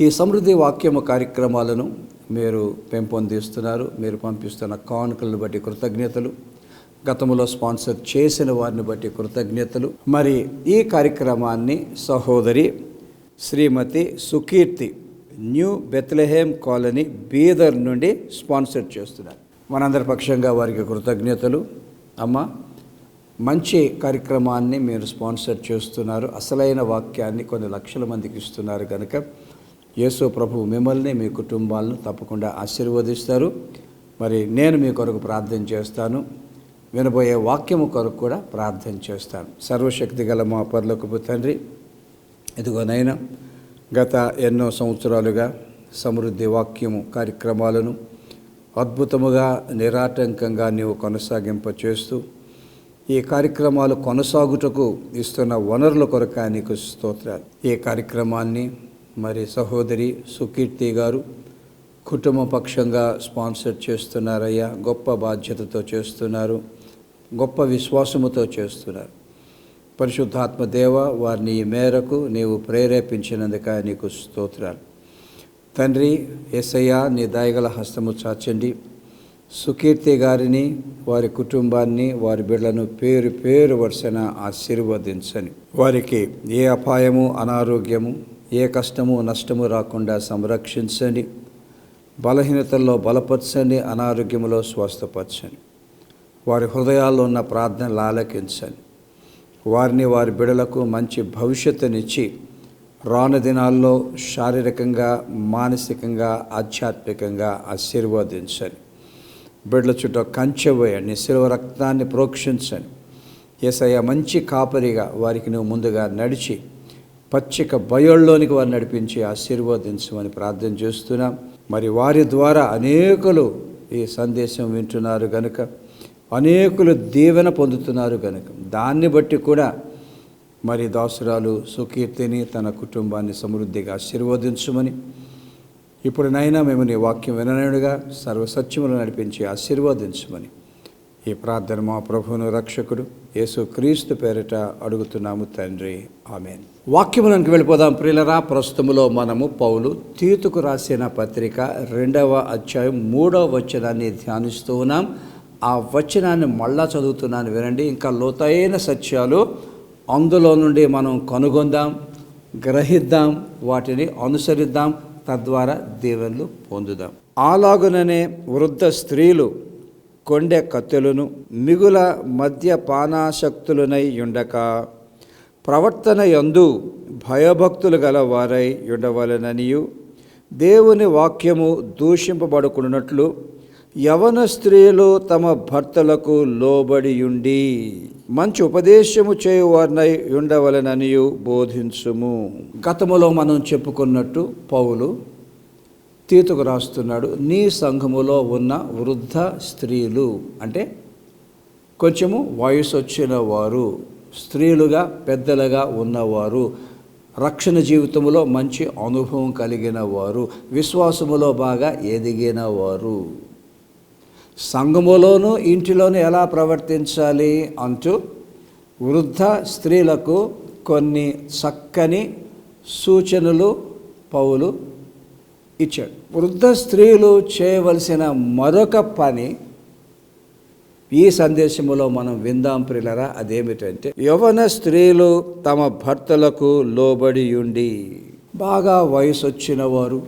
ఈ సమృద్ధి వాక్యము కార్యక్రమాలను మీరు పెంపొందిస్తున్నారు. మీరు పంపిస్తున్న కానుకలను బట్టి కృతజ్ఞతలు, గతంలో స్పాన్సర్ చేసిన వారిని బట్టి కృతజ్ఞతలు. మరి ఈ కార్యక్రమాన్ని సహోదరి శ్రీమతి సుకీర్తి న్యూ బెత్లెహేమ్ కాలనీ బీదర్ నుండి స్పాన్సర్ చేస్తున్నారు. మనందరి పక్షంగా వారికి కృతజ్ఞతలు. అమ్మ, మంచి కార్యక్రమాన్ని మీరు స్పాన్సర్ చేస్తున్నారు. అసలైన వాక్యాన్ని కొన్ని లక్షల మందికి ఇస్తున్నారు కనుక యేసు ప్రభు మిమ్మల్ని, మీ కుటుంబాలను తప్పకుండా ఆశీర్వదిస్తారు. మరి నేను మీ కొరకు ప్రార్థన చేస్తాను. వినబోయే వాక్యము కొరకు కూడా ప్రార్థన చేస్తాను. సర్వశక్తి గల మా పరలోకపు తండ్రి, ఇదిగోనైనా గత ఎన్నో సంవత్సరాలుగా సమృద్ధి వాక్యము కార్యక్రమాలను అద్భుతముగా నిరాటంకంగా నీవు కొనసాగింప చేస్తూ ఈ కార్యక్రమాలు కొనసాగుటకు ఇస్తున్న వనరుల కొరకు నీకు స్తోత్రాలు. ఈ కార్యక్రమాన్ని మరి సహోదరి సుకీర్తి గారు కుటుంబ పక్షంగా స్పాన్సర్ చేస్తున్నారయ్యా. గొప్ప బాధ్యతతో చేస్తున్నారు, గొప్ప విశ్వాసముతో చేస్తున్నారు. పరిశుద్ధాత్మ దేవ, వారిని ఈ మేరకు నీవు ప్రేరేపించినందుక నీకు స్తోత్రాలు. తండ్రి యేసయ్యా, నీ దయగల హస్తము చాచండి. సుకీర్తి గారిని, వారి కుటుంబాన్ని, వారి బిడ్డలను పేరు పేరు వరుసన ఆశీర్వదించని. వారికి ఏ అపాయము, అనారోగ్యము, ఏ కష్టము, నష్టము రాకుండా సంరక్షించండి. బలహీనతల్లో బలపరచండి, అనారోగ్యములో స్వస్థపరచండి. వారి హృదయాల్లో ఉన్న ప్రార్థనలు ఆలకించండి. వారిని, వారి బిడ్డలకు మంచి భవిష్యత్తునిచ్చి రాను దినాల్లో శారీరకంగా, మానసికంగా, ఆధ్యాత్మికంగా ఆశీర్వదించండి. బిడ్డల చుట్టూ కంచె వేయండి, శిలువ రక్తాన్ని ప్రోక్షించండి. యేసయ్య మంచి కాపరిగా వారికి నువ్వు ముందుగా నడిచి పచ్చిక బయళ్ళలోనికి వారిని నడిపించి ఆశీర్వదించమని ప్రార్థన చేస్తున్నాం. మరి వారి ద్వారా అనేకులు ఈ సందేశం వింటున్నారు కనుక, అనేకులు దీవెన పొందుతున్నారు కనుక, దాన్ని బట్టి కూడా మరి దాసురాలు సుకీర్తిని, తన కుటుంబాన్ని సమృద్ధిగా ఆశీర్వదించమని, ఇప్పుడు నైనా మేము నీ వాక్యం విననుడుగా సర్వసత్యములు నడిపించి ఆశీర్వదించమని ఈ ప్రార్థన మా ప్రభువును రక్షకుడు యేసు క్రీస్తు పేరిట అడుగుతున్నాము తండ్రి, ఆమేన్. వాక్యములకు వెళ్ళిపోదాం ప్రియులరా. ప్రస్తుతములో మనము పౌలు తీతుకు రాసిన పత్రిక 2వ అధ్యాయం 3వ వచనాన్ని ధ్యానిస్తూ ఉన్నాం. ఆ వచనాన్ని మళ్ళా చదువుతున్నాను, వినండి. ఇంకా లోతైన సత్యాలు అందులో నుండి మనం కనుగొందాం, గ్రహిద్దాం, వాటిని అనుసరిద్దాం, తద్వారా దీవెనలు పొందుదాం. అలాగుననే వృద్ధ స్త్రీలు కొండె కత్తులను మిగుల మద్యపానాసక్తులనై ఉండక ప్రవర్తన యందు భయభక్తులు గల వారై ఉండవలెననియు, దేవుని వాక్యము దూషింపబడుకున్నట్లు యవన స్త్రీలు తమ భర్తలకు లోబడియుండి మంచి ఉపదేశము చేయువారినై ఉండవలెననియు బోధించుము. గతములో మనం చెప్పుకున్నట్టు పౌలు తీతుకు రాస్తున్నాడు. నీ సంఘములో ఉన్న వృద్ధ స్త్రీలు అంటే కొంచెము వయసు వచ్చిన వారు, స్త్రీలుగా పెద్దలుగా ఉన్నవారు, రక్షణ జీవితంలో మంచి అనుభవం కలిగిన వారు, విశ్వాసములో బాగా ఎదిగిన వారు, సంఘములోనూ ఇంటిలోనూ ఎలా ప్రవర్తించాలి అంటూ వృద్ధ స్త్రీలకు కొన్ని చక్కని సూచనలు పౌలు ఇచ్చాడు. వృద్ధ స్త్రీలు చేయవలసిన మరొక పని ఈ సందేశంలో మనం విందాం ప్రియులరా. అదేమిటంటే, యవన స్త్రీలు తమ భర్తలకు లోబడి ఉండి, బాగా వయసు వచ్చిన వారు,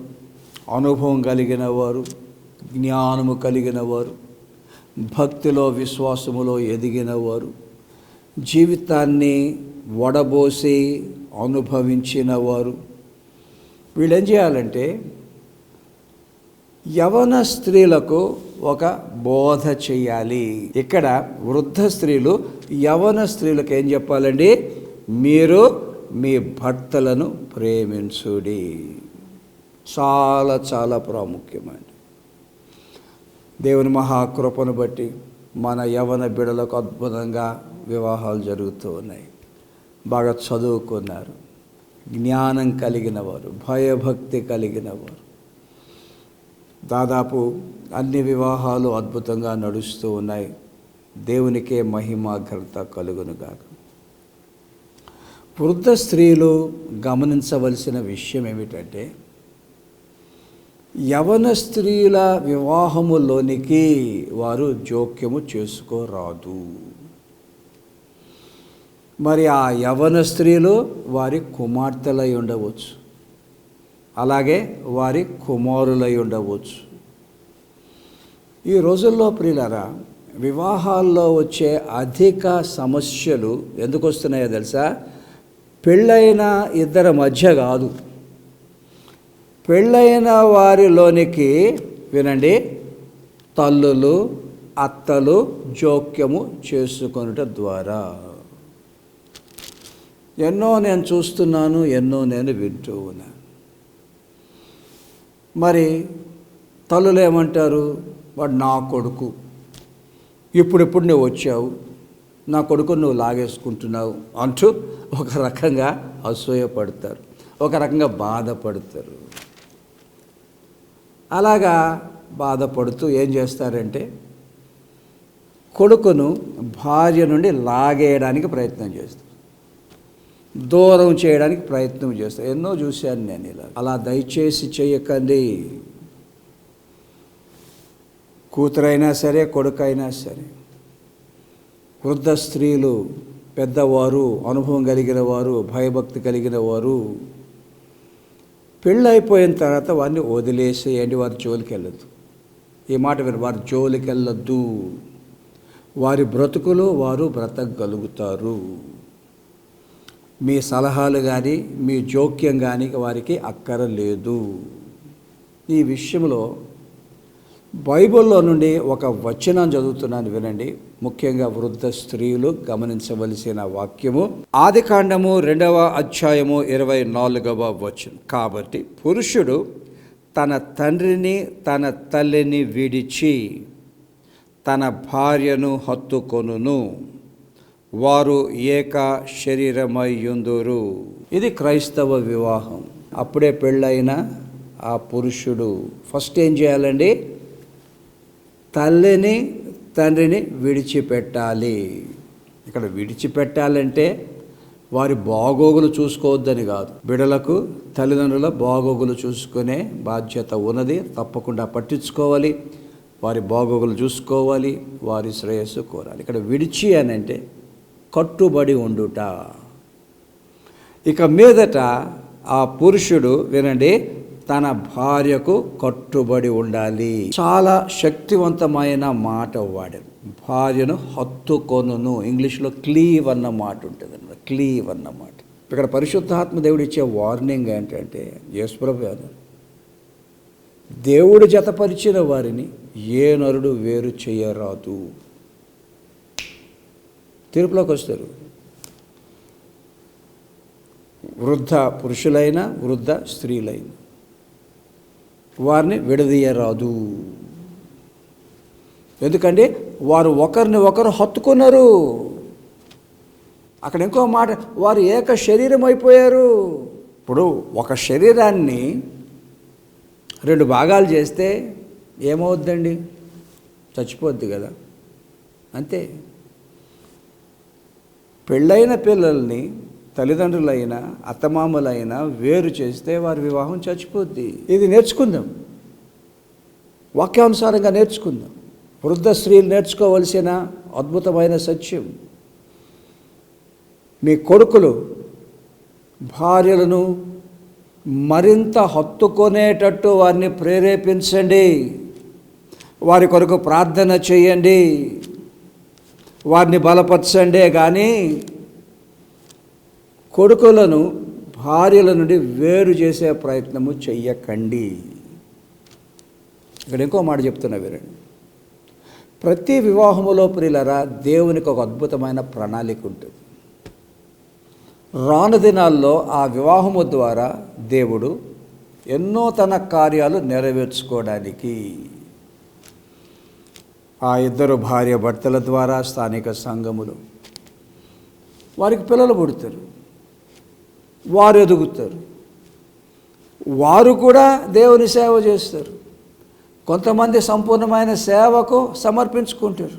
అనుభవం కలిగిన వారు, జ్ఞానము కలిగిన వారు, భక్తిలో విశ్వాసములో ఎదిగిన వారు, జీవితాన్ని వడబోసి అనుభవించిన వారు, వీళ్ళు ఏం చేయాలంటే యవన స్త్రీలకు ఒక బోధ చేయాలి. ఇక్కడ వృద్ధ స్త్రీలు యవన స్త్రీలకు ఏం చెప్పాలండి? మీరు మీ భర్తలను ప్రేమించుడి. చాలా చాలా ప్రాముఖ్యమండి. దేవుని మహాకృపను బట్టి మన యవన బిడ్డలకు అద్భుతంగా వివాహాలు జరుగుతూ ఉన్నాయి. బాగా చదువుకున్నారు, జ్ఞానం కలిగిన వారు, భయభక్తి కలిగిన వారు. దాదాపు అన్ని వివాహాలు అద్భుతంగా నడుస్తూ ఉన్నాయి. దేవునికే మహిమ ఘనత కలుగునుగాక. వృద్ధ స్త్రీలు గమనించవలసిన విషయం ఏమిటంటే, యవన స్త్రీల వివాహములోనికి వారు జోక్యము చేసుకోరాదు. మరి ఆ యవన స్త్రీలు వారి కుమార్తెలై ఉండవచ్చు, అలాగే వారి కుమారులై ఉండవచ్చు. ఈ రోజుల్లో ప్రియులారా, వివాహాల్లో వచ్చే అధిక సమస్యలు ఎందుకు వస్తున్నాయో తెలుసా? పెళ్ళైన ఇద్దరి మధ్య కాదు, పెళ్ళైన వారిలోనికి వినండి, తల్లులు అత్తలు జోక్యము చేసుకొనుట ద్వారా. ఎన్నో నేను చూస్తున్నాను, ఎన్నో నేను వింటూ ఉన్నాను. మరి తల్లులు ఏమంటారు? వాడు నా కొడుకు, ఇప్పుడిప్పుడు నువ్వు వచ్చావు, నా కొడుకుని నువ్వు లాగేసుకుంటున్నావు అంటూ ఒక రకంగా అసూయపడతారు, ఒక రకంగా బాధపడతారు. అలాగా బాధపడుతూ ఏం చేస్తారంటే కొడుకును భార్య నుండి లాగేయడానికి ప్రయత్నం చేస్తారు, దూరం చేయడానికి ప్రయత్నం చేస్తారు. ఎన్నో చూశాను నేను ఇలా. అలా దయచేసి చేయకండి. కూతురైనా సరే, కొడుకైనా సరే, వృద్ధ స్త్రీలు, పెద్దవారు, అనుభవం కలిగిన వారు, భయభక్తి కలిగిన వారు పెళ్ళైపోయిన తర్వాత వారిని వదిలేసేయండి. వారి జోలికి వెళ్ళొద్దు. ఈ మాట విని, వారి జోలికి వెళ్ళొద్దు. వారి బ్రతుకులు వారు బ్రతకగలుగుతారు. మీ సలహాలు కానీ మీ జోక్యం కానీ వారికి అక్కరలేదు. ఈ విషయంలో బైబిల్లో నుండి ఒక వచనం చదువుతున్నాను, వినండి. ముఖ్యంగా వృద్ధ స్త్రీలు గమనించవలసిన వాక్యము ఆదికాండము 2వ అధ్యాయము 24వ వచనం. కాబట్టి పురుషుడు తన తండ్రిని తన తల్లిని విడిచి తన భార్యను హత్తుకొనును, వారు ఏక శరీరమై యుందురు. ఇది క్రైస్తవ వివాహం. అప్పుడే పెళ్ళైన ఆ పురుషుడు ఫస్ట్ ఏం చేయాలండి? తల్లిని తండ్రిని విడిచిపెట్టాలి. ఇక్కడ విడిచిపెట్టాలంటే వారి బాగోగులు చూసుకోవద్దని కాదు. బిడ్డలకు తల్లిదండ్రుల బాగోగులు చూసుకునే బాధ్యత ఉన్నది, తప్పకుండా పట్టించుకోవాలి. వారి బాగోగులు చూసుకోవాలి, వారి శ్రేయస్సు కోరాలి. ఇక్కడ విడిచి అని అంటే కట్టుబడి ఉండుట. ఇక మీదట ఆ పురుషుడు వినండి, తన భార్యకు కట్టుబడి ఉండాలి. చాలా శక్తివంతమైన మాట వాడారు. భార్యను హత్తుకొనును. ఇంగ్లీష్లో క్లీవ్ అన్న మాట ఉంటుంది అన్నమాట. క్లీవ్ అన్న మాట. ఇక్కడ పరిశుద్ధాత్మ దేవుడు ఇచ్చే వార్నింగ్ ఏంటంటే, యేసుప్రభు అన్నారు, దేవుడు జతపరిచిన వారిని ఏ నరుడు వేరు చేయరాదు. తీర్పులోకి వస్తారు. వృద్ధ పురుషులైన వృద్ధ స్త్రీలైన వారిని విడదీయరాదు. ఎందుకంటే వారు ఒకరిని ఒకరు హత్తుకున్నారు. అక్కడ ఇంకో మాట, వారు ఏక శరీరం అయిపోయారు. ఇప్పుడు ఒక శరీరాన్ని 2 భాగాలు చేస్తే ఏమవుద్దండి? చచ్చిపోద్ది కదా. అంతే. పెళ్ళైన పిల్లల్ని తల్లిదండ్రులైన అత్తమామలైన వేరు చేస్తే వారి వివాహం చచ్చిపోద్ది. ఇది నేర్చుకుందాం, వాక్యానుసారంగా నేర్చుకుందాం. వృద్ధ స్త్రీలు నేర్చుకోవలసిన అద్భుతమైన సత్యం. మీ కొడుకులు భార్యలను మరింత హత్తుకొనేటట్టు వారిని ప్రేరేపించండి. వారి కొరకు ప్రార్థన చేయండి, వారిని బలపరచండే కానీ కొడుకులను భార్యల నుండి వేరు చేసే ప్రయత్నము చెయ్యకండి. ఇక్కడ ఇంకో మాట చెప్తున్నా వీరండి. ప్రతి వివాహములో ప్రియులరా దేవునికి ఒక అద్భుతమైన ప్రణాళిక ఉంటుంది. రాను దినాల్లో ఆ వివాహము ద్వారా దేవుడు ఎన్నో తన కార్యాలు నెరవేర్చుకోవడానికి ఆ ఇద్దరు భార్య భర్తల ద్వారా స్థానిక సంఘములు వారికి పిల్లలు పుడతారు, వారు ఎదుగుతారు, వారు కూడా దేవుని సేవ చేస్తారు. కొంతమంది సంపూర్ణమైన సేవకు సమర్పించుకుంటారు.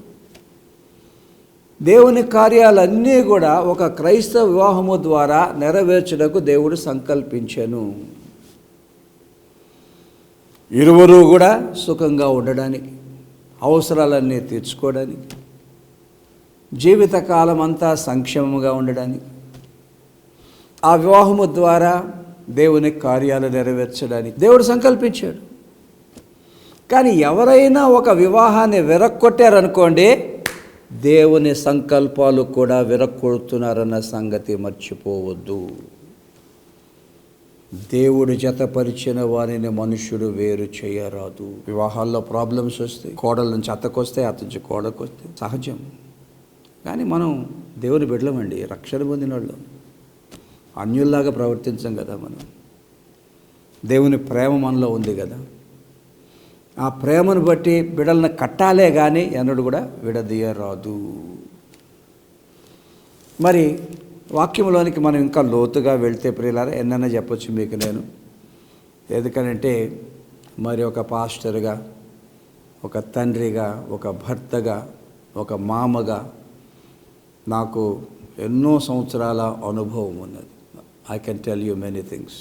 దేవుని కార్యాలన్నీ కూడా ఒక క్రైస్తవ వివాహము ద్వారా నెరవేర్చుటకు దేవుడు సంకల్పించెను. ఇరువురు కూడా సుఖంగా ఉండడానికి, అవసరాలన్నీ తీర్చుకోవడానికి, జీవితకాలం అంతా సంక్షేమంగా ఉండడానికి, ఆ వివాహము ద్వారా దేవుని కార్యాలు నెరవేర్చడానికి దేవుడు సంకల్పించాడు. కానీ ఎవరైనా ఒక వివాహాన్ని విరక్కొట్టారనుకోండి, దేవుని సంకల్పాలు కూడా విరక్కొడుతున్నారన్న సంగతి మర్చిపోవద్దు. దేవుడు జతపరిచిన వారిని మనుష్యుడు వేరు చేయరాదు. వివాహాల్లో ప్రాబ్లమ్స్ వస్తాయి, కోడల నుంచి అత్తకొస్తాయి, అత్త నుంచి కోడకు వస్తాయి, సహజం. కానీ మనం దేవుని బిడ్డలమండి, రక్షణ పొందిన వాళ్ళు. అన్యుల్లాగా ప్రవర్తించం కదా మనం. దేవుని ప్రేమ మనలో ఉంది కదా. ఆ ప్రేమను బట్టి బిడ్డలను కట్టాలే కానీ ఎన్నడూ కూడా విడదీయరాదు. మరి వాక్యంలోనికి మనం ఇంకా లోతుగా వెళ్తే ప్రియులారా ఎన్నైనా చెప్పొచ్చు మీకు నేను. ఎందుకనంటే మరి ఒక పాస్టర్గా, ఒక తండ్రిగా, ఒక భర్తగా, ఒక మామగా నాకు ఎన్నో సంవత్సరాల అనుభవం ఉన్నది. I can tell you many things.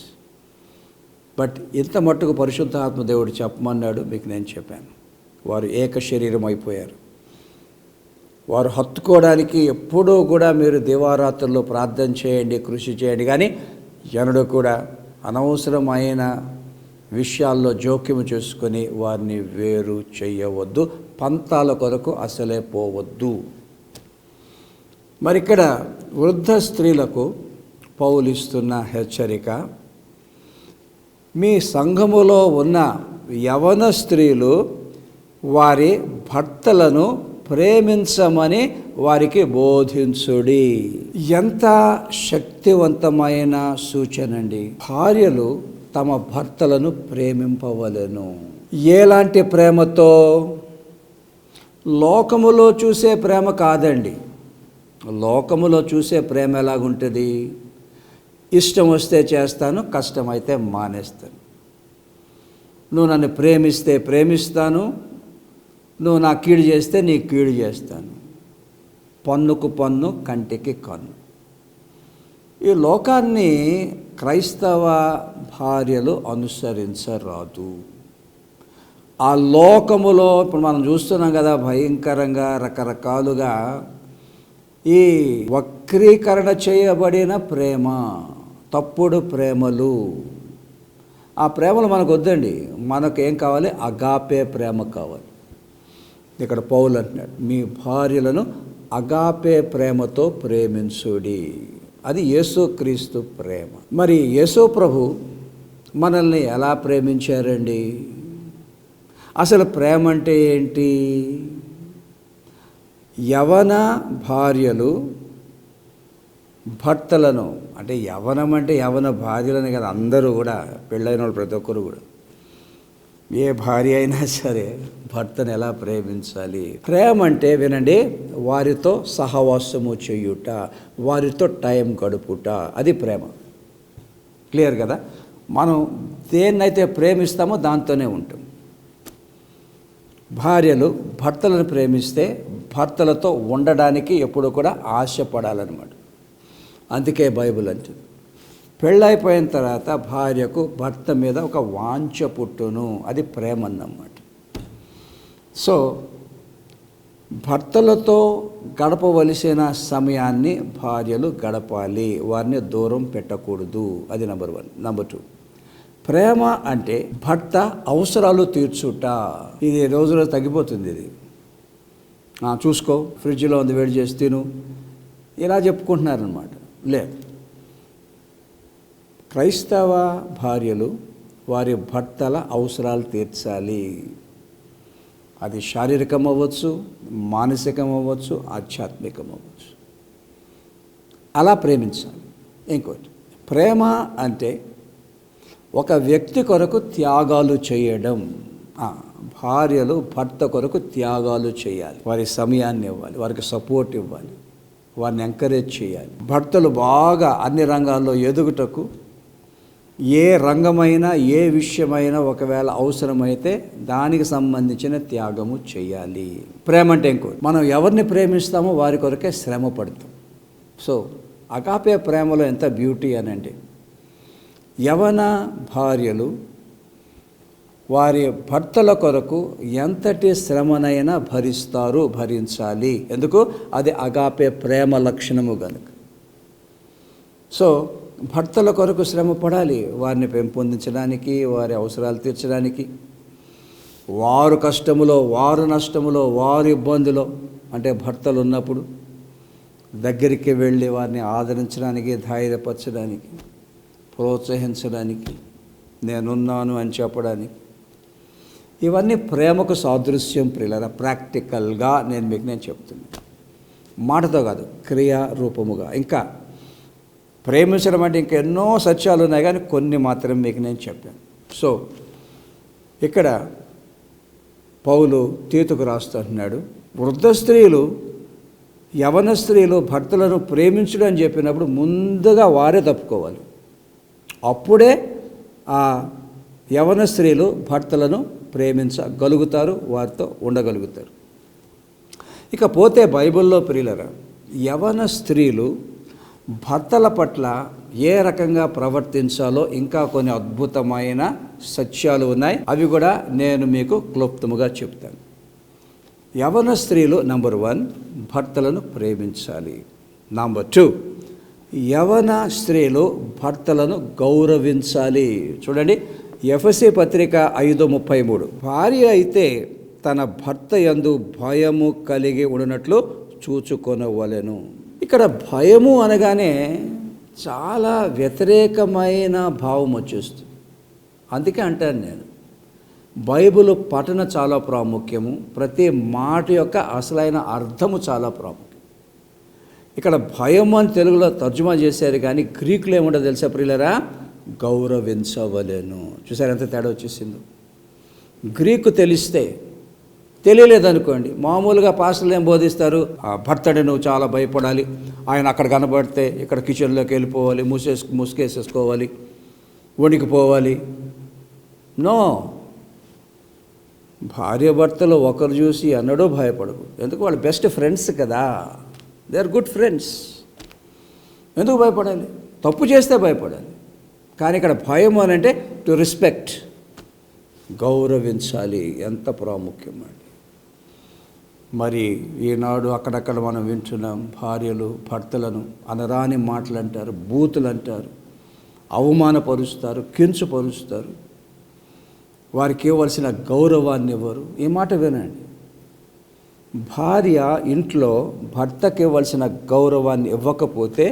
But ఇంత మట్టుకు పరిశుద్ధాత్మ దేవుడు చెప్పమన్నాడు, మీకు నేను చెప్పాను. వారు ఏక శరీరం అయిపోయారు. వారు హత్తుకోవడానికి ఎప్పుడూ కూడా మీరు దివారాత్రుల్లో ప్రార్థన చేయండి, కృషి చేయండి, కానీ ఎన్నడూ కూడా అనవసరమైన విషయాల్లో జోక్యం చేసుకొని వారిని వేరు చేయవద్దు. పంతాల కొరకు అసలే పోవద్దు. మరి ఇక్కడ వృద్ధ స్త్రీలకు పౌలు ఇస్తున్న హెచ్చరిక, మీ సంఘములో ఉన్న యవన స్త్రీలు వారి భర్తలను ప్రేమించమని వారికి బోధించుడి. ఎంత శక్తివంతమైన సూచన అండి. భార్యలు తమ భర్తలను ప్రేమింపవలెను. ఎలాంటి ప్రేమతో? లోకములో చూసే ప్రేమ కాదండి. లోకములో చూసే ప్రేమ ఎలాగుంటుంది? ఇష్టం వస్తే చేస్తాను, కష్టమైతే మానేస్తాను. నువ్వు నన్ను ప్రేమిస్తే ప్రేమిస్తాను, నువ్వు నా కీడు చేస్తే నీ కీడు చేస్తాను. పన్నుకు పన్ను, కంటికి కన్ను. ఈ లోకాన్ని క్రైస్తవ భార్యలు అనుసరించరాదు. ఆ లోకములో ఇప్పుడు మనం చూస్తున్నాం కదా, భయంకరంగా రకరకాలుగా ఈ వక్రీకరణ చేయబడిన ప్రేమ, తప్పుడు ప్రేమలు. ఆ ప్రేమలు మనకు వద్దండి. మనకు ఏం కావాలి? అగాపే ప్రేమ కావాలి. ఇక్కడ పౌలు అంటున్నాడు, మీ భార్యలను అగాపే ప్రేమతో ప్రేమించుడి. అది యేసుక్రీస్తు ప్రేమ. మరి యేసు ప్రభు మనల్ని ఎలా ప్రేమించారండి? అసలు ప్రేమ అంటే ఏంటి? యవన భార్యలు భర్తలను, అంటే యవనం అంటే యవన భార్యలని కదా, అందరూ కూడా పెళ్ళైన వాళ్ళు ప్రతి ఒక్కరు కూడా, ఏ భార్య అయినా సరే భర్తను ఎలా ప్రేమించాలి? ప్రేమ అంటే వినండి, వారితో సహవాసము చేయుట, వారితో టైం గడుపుట, అది ప్రేమ. క్లియర్ కదా? మనం దేన్నైతే ప్రేమిస్తామో దాంతోనే ఉంటాం. భార్యలు భర్తలను ప్రేమిస్తే భర్తలతో ఉండడానికి ఎప్పుడు కూడా ఆశపడాలన్నమాట. అందుకే బైబిల్ అంటుంది, పెళ్ళైపోయిన తర్వాత భార్యకు భర్త మీద ఒక వాంఛ పుట్టును, అది ప్రేమ అన్నమాట. సో భర్తలతో గడపవలసిన సమయాన్ని భార్యలు గడపాలి, వారిని దూరం పెట్టకూడదు. అది నెంబర్ 1. నెంబర్ 2, ప్రేమ అంటే భర్త అవసరాలు తీర్చుట. ఇది రోజులో తగ్గిపోతుంది. ఇది చూసుకో, ఫ్రిడ్జ్లో ఉంది, వేడి చేసి తిను, ఇలా చెప్పుకుంటున్నారనమాట. లేదు, క్రైస్తవ భార్యలు వారి భర్తల అవసరాలు తీర్చాలి. అది శారీరకం అవ్వచ్చు, మానసికం అవ్వచ్చు, ఆధ్యాత్మికం అవ్వచ్చు. అలా ప్రేమించాలి. ఇంకోటి, ప్రేమ అంటే ఒక వ్యక్తి కొరకు త్యాగాలు చేయడం. భార్యలు భర్త కొరకు త్యాగాలు చేయాలి, వారి సమయాన్ని ఇవ్వాలి, వారికి సపోర్ట్ ఇవ్వాలి, వారిని ఎంకరేజ్ చేయాలి. భర్తలు బాగా అన్ని రంగాల్లో ఎదుగుటకు ఏ రంగమైనా, ఏ విషయమైనా ఒకవేళ అవసరమైతే దానికి సంబంధించిన త్యాగము చేయాలి. ప్రేమ అంటే ఇంకోటి, మనం ఎవరిని ప్రేమిస్తామో వారి కొరకే శ్రమ పడతాం. సో అగాపే ప్రేమలో ఎంత బ్యూటీ అని అంటే, యవన భార్యలు వారి భర్తల కొరకు ఎంతటి శ్రమనైనా భరించాలి. ఎందుకు? అది అగాపే ప్రేమ లక్షణము కనుక. సో భర్తల కొరకు శ్రమ పడాలి, వారిని పెంపొందించడానికి, వారి అవసరాలు తీర్చడానికి, వారు కష్టములో, వారు నష్టములో, వారు ఇబ్బందిలో అంటే భర్తలు ఉన్నప్పుడు దగ్గరికి వెళ్ళి వారిని ఆదరించడానికి, ధైర్యపరచడానికి, ప్రోత్సహించడానికి, నేనున్నాను అని చెప్పడానికి, ఇవన్నీ ప్రేమకు సాదృశ్యం ప్రియులారా. ప్రాక్టికల్గా నేను చెప్తున్నాను, మాటతో కాదు, క్రియారూపముగా. ఇంకా ప్రేమించడం అంటే ఇంకా ఎన్నో సత్యాలు ఉన్నాయి, కానీ కొన్ని మాత్రం మీకు నేను చెప్పాను. సో ఇక్కడ పౌలు తీతుకు రాస్తున్నాడు, వృద్ధ స్త్రీలు, యవన స్త్రీలు భర్తలను ప్రేమించడం అని చెప్పినప్పుడు ముందుగా వారే తప్పుకోవాలి. అప్పుడే ఆ యవన స్త్రీలు భర్తలను ప్రేమించగలుగుతారు, వారితో ఉండగలుగుతారు. ఇక పోతే బైబిల్లో ప్రియులరా, యవన స్త్రీలు భర్తల పట్ల ఏ రకంగా ప్రవర్తించాలో ఇంకా కొన్ని అద్భుతమైన సత్యాలు ఉన్నాయి. అవి కూడా నేను మీకు క్లుప్తముగా చెప్తాను. యవన స్త్రీలు నంబర్ 1 భర్తలను ప్రేమించాలి. నంబర్ 2 యవన స్త్రీలు భర్తలను గౌరవించాలి. చూడండి, ఎఫెసీ పత్రిక 5:33, భార్య అయితే తన భర్త యందు భయము కలిగి ఉన్నట్లు చూచుకొనవలెను. ఇక్కడ భయము అనగానే చాలా వ్యతిరేకమైన భావం వచ్చేస్తుంది. అందుకే అంటాను నేను, బైబిల్ పఠన చాలా ప్రాముఖ్యము, ప్రతి మాట యొక్క అసలైన అర్థము చాలా ప్రాముఖ్యం. ఇక్కడ భయం అని తెలుగులో తర్జుమా చేశారు, కానీ గ్రీకులో ఏముంటో తెలుసా ప్రియులరా? గౌరవించవలెను. చూసారు ఎంత తేడా వచ్చేసిందో. గ్రీకు తెలియలేదనుకోండి, మామూలుగా పాస్టర్లు ఏం బోధిస్తారు? భర్తని నువ్వు చాలా భయపడాలి, ఆయన అక్కడ కనబడితే ఇక్కడ కిచెన్లోకి వెళ్ళిపోవాలి, ముసుకేసేసుకోవాలి, వణికిపోవాలి. నో, భార్య భర్తలు ఒకరు చూసి అన్నడూ భయపడకు. ఎందుకు? వాళ్ళు బెస్ట్ ఫ్రెండ్స్ కదా, దే ఆర్ గుడ్ ఫ్రెండ్స్. ఎందుకు భయపడాలి? తప్పు చేస్తే భయపడాలి. కానీ ఇక్కడ భయం అని అంటే టు రెస్పెక్ట్, గౌరవించాలి. ఎంత ప్రాముఖ్యం అండి. మరి ఈనాడు అక్కడక్కడ మనం వింటున్నాం, భార్యలు భర్తలను అనరాని మాటలు అంటారు, బూతులు అంటారు, అవమానపరుస్తారు, కించపరుస్తారు, వారికి ఇవ్వాల్సిన గౌరవాన్ని ఇవ్వరు. ఈ మాట వినండి, భార్య ఇంట్లో భర్తకి ఇవ్వాల్సిన గౌరవాన్ని ఇవ్వకపోతే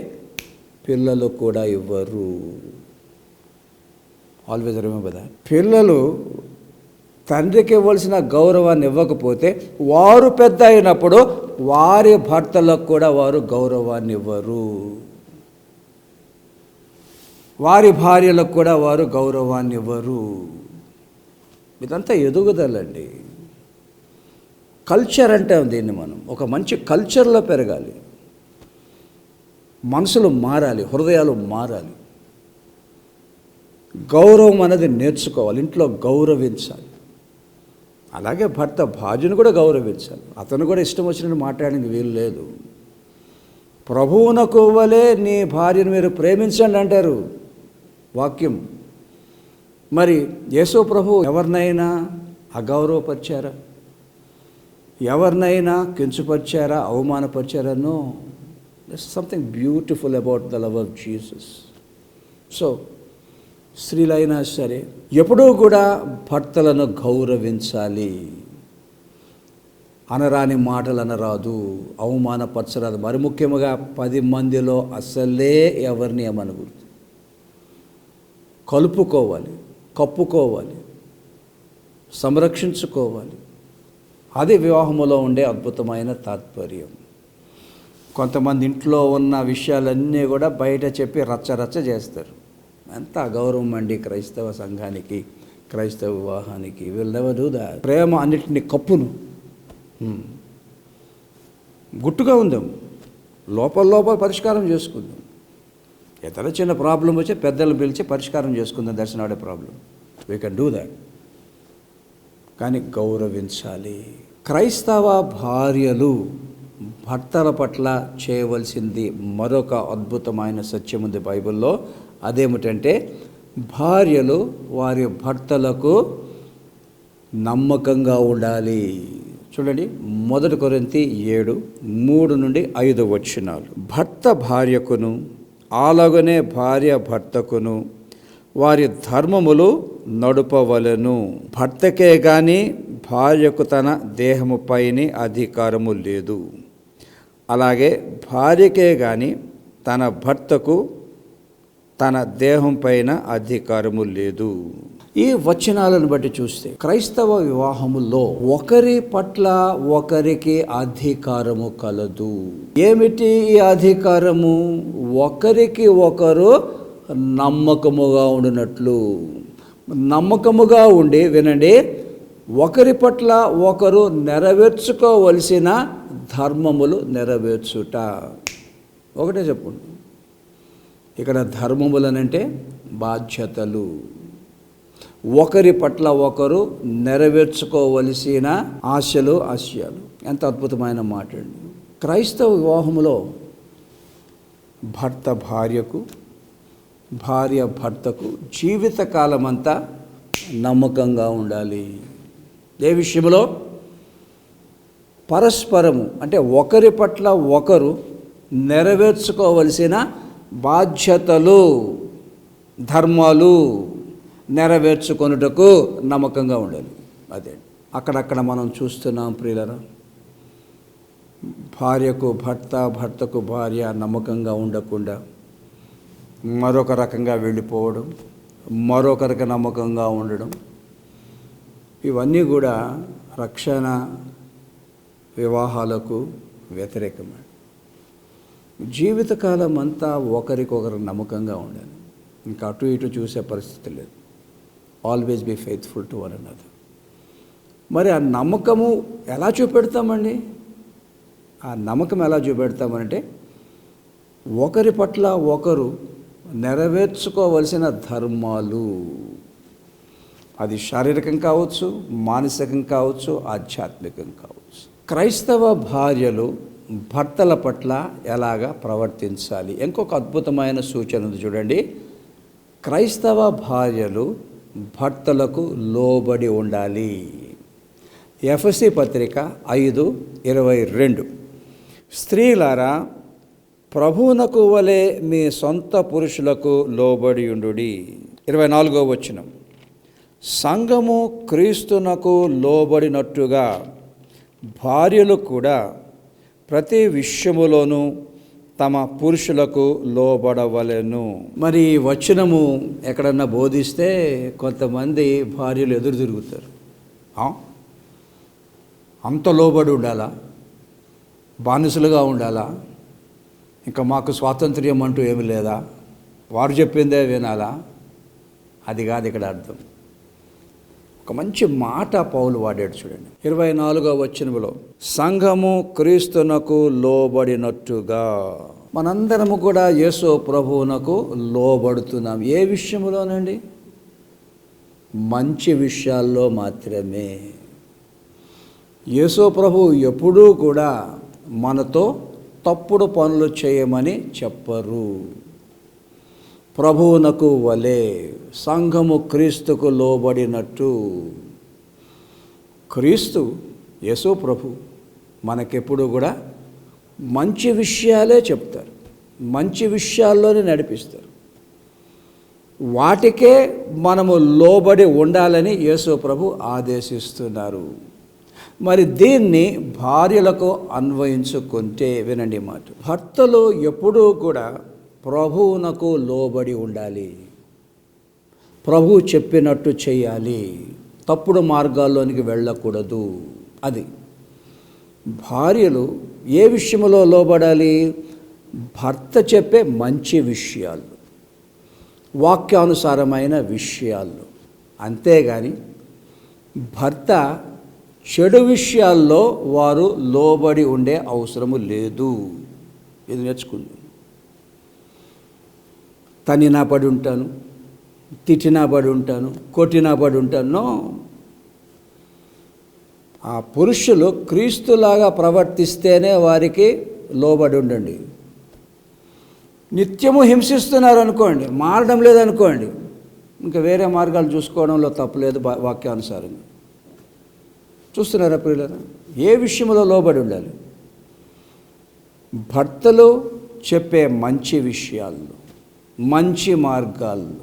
పిల్లలు కూడా ఇవ్వరు. Always remember that. పిల్లలు తండ్రికి ఇవ్వాల్సిన గౌరవాన్ని ఇవ్వకపోతే వారు పెద్ద అయినప్పుడు వారి భర్తలకు కూడా వారు గౌరవాన్ని ఇవ్వరు, వారి భార్యలకు కూడా వారు గౌరవాన్ని ఇవ్వరు. ఇదంతా ఎదుగుదలండి. కల్చర్ అంటే దీన్ని మనం ఒక మంచి కల్చర్లో పెరగాలి. మనసులు మారాలి, హృదయాలు మారాలి. గౌరవం అనేది నేర్చుకోవాలి, ఇంట్లో గౌరవించాలి. అలాగే భర్త భార్యను కూడా గౌరవించాలి. అతను కూడా ఇష్టం వచ్చినట్టు మాట్లాడడానికి వీలు లేదు. ప్రభువునకు వలె నీ భార్యను మీరు ప్రేమించండి అంటారు వాక్యం. మరి యేసు ప్రభు ఎవరినైనా అగౌరవపరిచారా? ఎవరినైనా కించపరిచారా? అవమానపరిచారా? No. That's something beautiful about the love of Jesus. So స్త్రీలైనా సరే ఎప్పుడూ కూడా భర్తలను గౌరవించాలి. అనరాని మాటలు అనరాదు, అవమానపరచరాదు. మరి ముఖ్యంగా 10 మందిలో అసలే ఎవరిని ఏమనకూడదు. కలుపుకోవాలి, కప్పుకోవాలి, సంరక్షించుకోవాలి. అది వివాహములో ఉండే అద్భుతమైన తాత్పర్యం. కొంతమంది ఇంట్లో ఉన్న విషయాలన్నీ కూడా బయట చెప్పి రచ్చరచ్చ చేస్తారు. ఎంత అగౌరవం అండి క్రైస్తవ సంఘానికి, క్రైస్తవ వివాహానికి. Will never do that. ప్రేమ అన్నిటిని కప్పును, గుట్టుగా ఉందాం, లోపల పరిష్కారం చేసుకుందాం. ఏదైనా చిన్న ప్రాబ్లం వచ్చి పెద్దలను పిలిచి పరిష్కారం చేసుకుందాం. That's not a problem, we can do that. కానీ గౌరవించాలి. క్రైస్తవ భార్యలు భర్తల పట్ల చేయవలసింది మరొక అద్భుతమైన సత్యం ఉంది బైబిల్లో. అదేమిటంటే భార్యలు వారి భర్తలకు నమ్మకంగా ఉండాలి. చూడండి, 1 కొరింథీ 7:3-5 భర్త భార్యకును అలాగనే భార్య భర్తకును వారి ధర్మములు నడుపవలెను. భర్తకే గాని భార్యకు తన దేహముపైని అధికారము లేదు. అలాగే భార్యకే గాని తన భర్తకు తన దేహం పైన అధికారము లేదు. ఈ వచనాలను బట్టి చూస్తే క్రైస్తవ వివాహములో ఒకరి పట్ల ఒకరికి అధికారము కలదు. ఏమిటి ఈ అధికారము? ఒకరికి ఒకరు నమ్మకముగా ఉండినట్లు. నమ్మకముగా ఉండి, వినండి, ఒకరి పట్ల ఒకరు నెరవేర్చుకోవలసిన ధర్మములు నెరవేర్చుట. ఒకటే చెప్పండి, ఇక్కడ ధర్మములనంటే బాధ్యతలు. ఒకరి పట్ల ఒకరు నెరవేర్చుకోవలసిన ఆశయాలు. ఎంత అద్భుతమైన మాట అండి. క్రైస్తవ వివాహములో భర్త భార్యకు, భార్య భర్తకు జీవితకాలమంతా నమ్మకంగా ఉండాలి. ఏ విషయంలో? పరస్పరము, అంటే ఒకరి పట్ల ఒకరు నెరవేర్చుకోవలసిన బాధ్యతలు, ధర్మాలు నెరవేర్చుకొనుటకు నమ్మకంగా ఉండాలి. అదే అక్కడక్కడ మనం చూస్తున్నాం ప్రియులరా, భార్యకు భర్త, భర్తకు భార్య నమ్మకంగా ఉండకుండా మరొక రకంగా వెళ్ళిపోవడం, మరొకరికి నమ్మకంగా ఉండడం, ఇవన్నీ కూడా రక్షణ వివాహాలకు వ్యతిరేకమే. జీవితకాలం అంతా ఒకరికొకరు నమ్మకంగా ఉండాలి. ఇంకా అటు ఇటు చూసే పరిస్థితి లేదు. Always be faithful to one another. మరి ఆ నమ్మకము ఎలా చూపెడతామండి? ఆ నమ్మకం ఎలా చూపెడతామనంటే ఒకరి పట్ల ఒకరు నెరవేర్చుకోవలసిన ధర్మాలు. అది శారీరకం కావచ్చు, మానసికం కావచ్చు, ఆధ్యాత్మికం కావచ్చు. క్రైస్తవ భార్యలు భర్తల పట్ల ఎలాగా ప్రవర్తించాలి? ఇంకొక అద్భుతమైన సూచన ఉంది చూడండి. క్రైస్తవ భార్యలు భర్తలకు లోబడి ఉండాలి. ఎఫెసీ పత్రిక 5:22 స్త్రీలారా ప్రభువునకు వలె మీ సొంత పురుషులకు లోబడి ఉండుడి. 24వ వచనం సంఘము క్రీస్తునకు లోబడినట్టుగా భార్యలు కూడా ప్రతి విషయములోనూ తమ పురుషులకు లోబడవలెను. మరి ఈ వచనము ఎక్కడన్నా బోధిస్తే కొంతమంది భార్యలు ఎదురు తిరుగుతారు. అంత లోబడి ఉండాలా? బానిసలుగా ఉండాలా? ఇంకా మాకు స్వాతంత్ర్యం అంటూ ఏమి లేదా? వారు చెప్పిందే వినాలా? అది కాదు ఇక్కడ అర్థం. ఒక మంచి మాట పౌలు వాడాడు చూడండి. 24వ వచనములో సంఘము క్రీస్తునకు లోబడినట్టుగా. మనందరము కూడా యేసు ప్రభువునకు లోబడుతున్నాం. ఏ విషయంలోనండి? మంచి విషయాల్లో మాత్రమే. యేసు ప్రభువు ఎప్పుడూ కూడా మనతో తప్పుడు పనులు చేయమని చెప్పరు. ప్రభువునకు వలె సంఘము క్రీస్తుకు లోబడినట్టు. క్రీస్తు యేసు ప్రభు మనకెప్పుడు కూడా మంచి విషయాలే చెప్తారు, మంచి విషయాల్లోనే నడిపిస్తారు. వాటికే మనము లోబడి ఉండాలని యేసు ప్రభు ఆదేశిస్తున్నారు. మరి దీన్ని భార్యలకు అన్వయించుకుంటే వినండి మాట. భర్తలు ఎప్పుడూ కూడా ప్రభువునకు లోబడి ఉండాలి. ప్రభువు చెప్పినట్టు చేయాలి. తప్పుడు మార్గాల్లోనికి వెళ్ళకూడదు. అది భార్యలు ఏ విషయంలో లోబడాలి? భర్త చెప్పే మంచి విషయాలు, వాక్యానుసారమైన విషయాలు. అంతేగాని భర్త చెడు విషయాల్లో వారు లోబడి ఉండే అవసరము లేదు. ఇది నేర్చుకుంది. తనినా పడి ఉంటాను, తిట్టినా పడి ఉంటాను, కొట్టినా పడి ఉంటాను. ఆ పురుషులు క్రీస్తులాగా ప్రవర్తిస్తేనే వారికి లోబడి ఉండండి. నిత్యము హింసిస్తున్నారు అనుకోండి, మారడం లేదనుకోండి, ఇంకా వేరే మార్గాలు చూసుకోవడంలో తప్పులేదు వాక్యానుసారంగా. చూస్తున్నారా ప్రియులారా? ఏ విషయంలో లోబడి ఉండాలి? భర్తలు చెప్పే మంచి విషయాలు, మంచి మార్గాలు,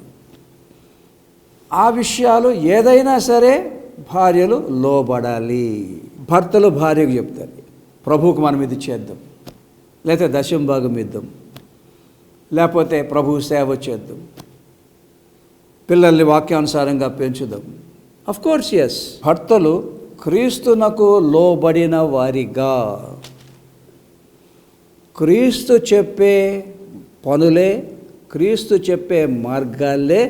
ఆ విషయాలు ఏదైనా సరే భార్యలు లోబడాలి. భర్తలు భార్యకు చెప్తారు, ప్రభువుకు మనం ఇది చేద్దాం, లేకపోతే దశమ భాగం ఇద్దాం, లేకపోతే ప్రభువు సేవ చేద్దాం, పిల్లల్ని వాక్యానుసారంగా పెంచుదాం. కోర్స్ ఎస్, భర్తలు క్రీస్తునకు లోబడిన వారిగా క్రీస్తు చెప్పే పనులే, క్రీస్తు చెప్పే మార్గాలే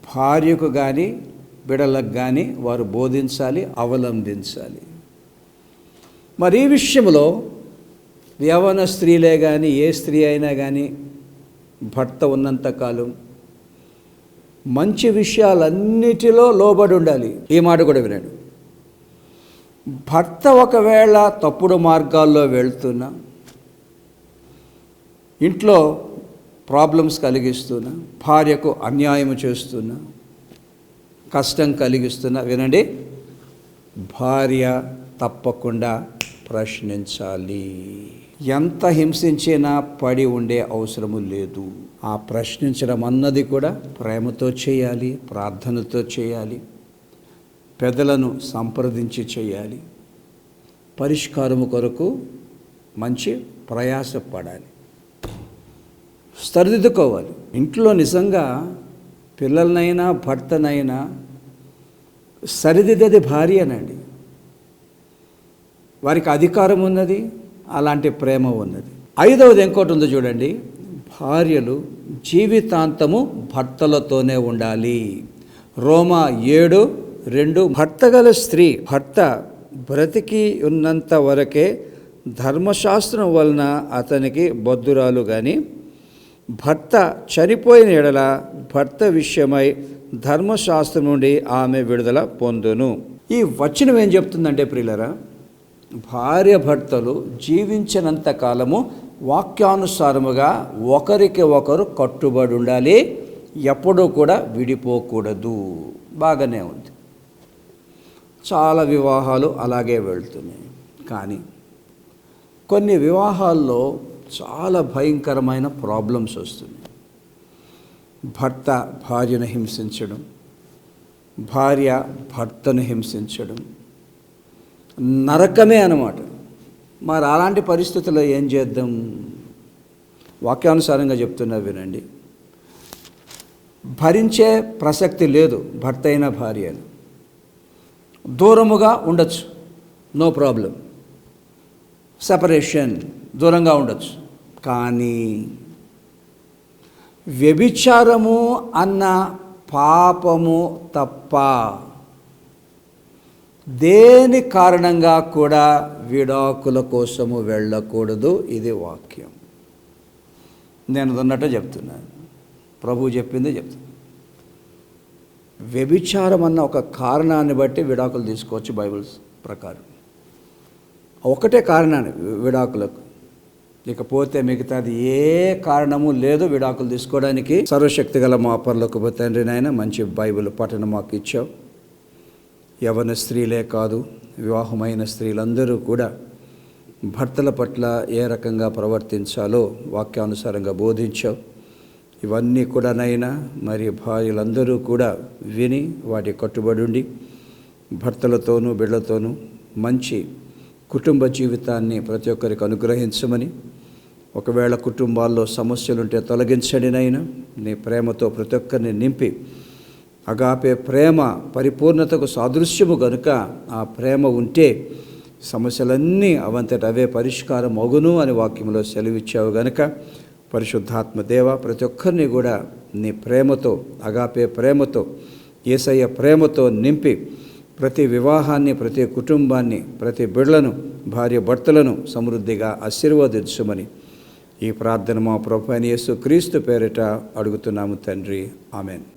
భార్యకు కానీ బిడలకు కానీ వారు బోధించాలి, అవలంబించాలి. మరి ఈ విషయంలో యవ్వన స్త్రీలే కానీ ఏ స్త్రీ అయినా కానీ భర్త ఉన్నంతకాలం మంచి విషయాలన్నిటిలో లోబడి ఉండాలి. ఈ మాట కూడా వినండి. భర్త ఒకవేళ తప్పుడు మార్గాల్లో వెళ్తున్నా, ఇంట్లో ప్రాబ్లమ్స్ కలిగిస్తున్నా, భార్యకు అన్యాయం చేస్తున్నా, కష్టం కలిగిస్తున్నా, వినండి, భార్య తప్పకుండా ప్రశ్నించాలి. ఎంత హింసించినా పడి ఉండే అవసరము లేదు. ఆ ప్రశ్నించడం అన్నది కూడా ప్రేమతో చేయాలి, ప్రార్థనతో చేయాలి, పెద్దలను సంప్రదించి చేయాలి, పరిష్కారము కొరకు మంచి ప్రయాసపడాలి, సరిదిద్దుకోవాలి. ఇంట్లో నిజంగా పిల్లలనైనా భర్తనైనా సరిదిద్దేది భార్యనండి. వారికి అధికారం ఉన్నది, అలాంటి ప్రేమ ఉన్నది. ఐదవది ఇంకోటి ఉందో చూడండి, భార్యలు జీవితాంతము భర్తలతోనే ఉండాలి. రోమా 7:2, భర్త గల స్త్రీ భర్త బ్రతికి ఉన్నంత వరకే ధర్మశాస్త్రం వలన అతనికి బద్ధురాలు కానీ భర్త చనిపోయిన ఎడల భర్త విషయమై ధర్మశాస్త్రం నుండి ఆమె విడుదల పొందును. ఈ వచనం ఏం చెప్తుందంటే ప్రియులరా, భార్య భర్తలు జీవించినంత కాలము వాక్యానుసారముగా ఒకరికి ఒకరు కట్టుబడి ఉండాలి, ఎప్పుడూ కూడా విడిపోకూడదు. బాగానే ఉంది. చాలా వివాహాలు అలాగే వెళ్తున్నాయి. కానీ కొన్ని వివాహాల్లో చాలా భయంకరమైన ప్రాబ్లమ్స్ వస్తున్నాయి. భర్త భార్యను హింసించడం, భార్య భర్తను హింసించడం నరకమే అన్నమాట. మరి అలాంటి పరిస్థితుల్లో ఏం చేద్దాం? వాక్యానుసారంగా చెప్తున్నా వినండి. భరించే ప్రసక్తి లేదు. భర్త అయినా భార్య అయినా దూరముగా ఉండొచ్చు, నో ప్రాబ్లం, సెపరేషన్, దూరంగా ఉండొచ్చు. కానీ వ్యభిచారము అన్న పాపము తప్ప దేని కారణంగా కూడా విడాకుల కోసము వెళ్ళకూడదు. ఇది వాక్యం. నేను అన్నట్టు చెప్తున్నాను, ప్రభువు చెప్పిందే చెప్తున్నాను. వ్యభిచారం అన్న ఒక కారణాన్ని బట్టి విడాకులు తీసుకోవచ్చు బైబిల్స్ ప్రకారం. ఒకటే కారణాన్ని విడాకులకు, ఇకపోతే మిగతాది ఏ కారణము లేదు విడాకులు తీసుకోవడానికి. సర్వశక్తి గల మా పరలోకపు తండ్రి నాయన, మంచి బైబిల్ పఠనం మాకు ఇచ్చావు. యవ్వన స్త్రీలే కాదు, వివాహమైన స్త్రీలందరూ కూడా భర్తల పట్ల ఏ రకంగా ప్రవర్తించాలో వాక్యానుసారంగా బోధించావు. ఇవన్నీ కూడా నైనా మరి భార్యలందరూ కూడా విని వాటి కట్టుబడి ఉండి భర్తలతోనూ బిడ్డలతోనూ మంచి కుటుంబ జీవితాన్ని ప్రతి ఒక్కరికి అనుగ్రహించమని, ఒకవేళ కుటుంబాల్లో సమస్యలుంటే తొలగించండి నైనా. నీ ప్రేమతో ప్రతి ఒక్కరిని నింపి, అగాపే ప్రేమ పరిపూర్ణతకు సాదృశ్యము గనుక ఆ ప్రేమ ఉంటే సమస్యలన్నీ అవంతట అవే పరిష్కారం అగును అని వాక్యంలో సెలవిచ్చావు గనుక, పరిశుద్ధాత్మ దేవ, ప్రతి ఒక్కరిని కూడా నీ ప్రేమతో, అగాపే ప్రేమతో, యేసయ్య ప్రేమతో నింపి ప్రతి వివాహాన్ని, ప్రతి కుటుంబాన్ని, ప్రతి బిడ్డలను, భార్య భర్తలను సమృద్ధిగా ఆశీర్వదించుమని ఈ ప్రార్థన మా ప్రభువైన యేసు క్రీస్తు పేరిట అడుగుతున్నాము తండ్రి. ఆమెన్.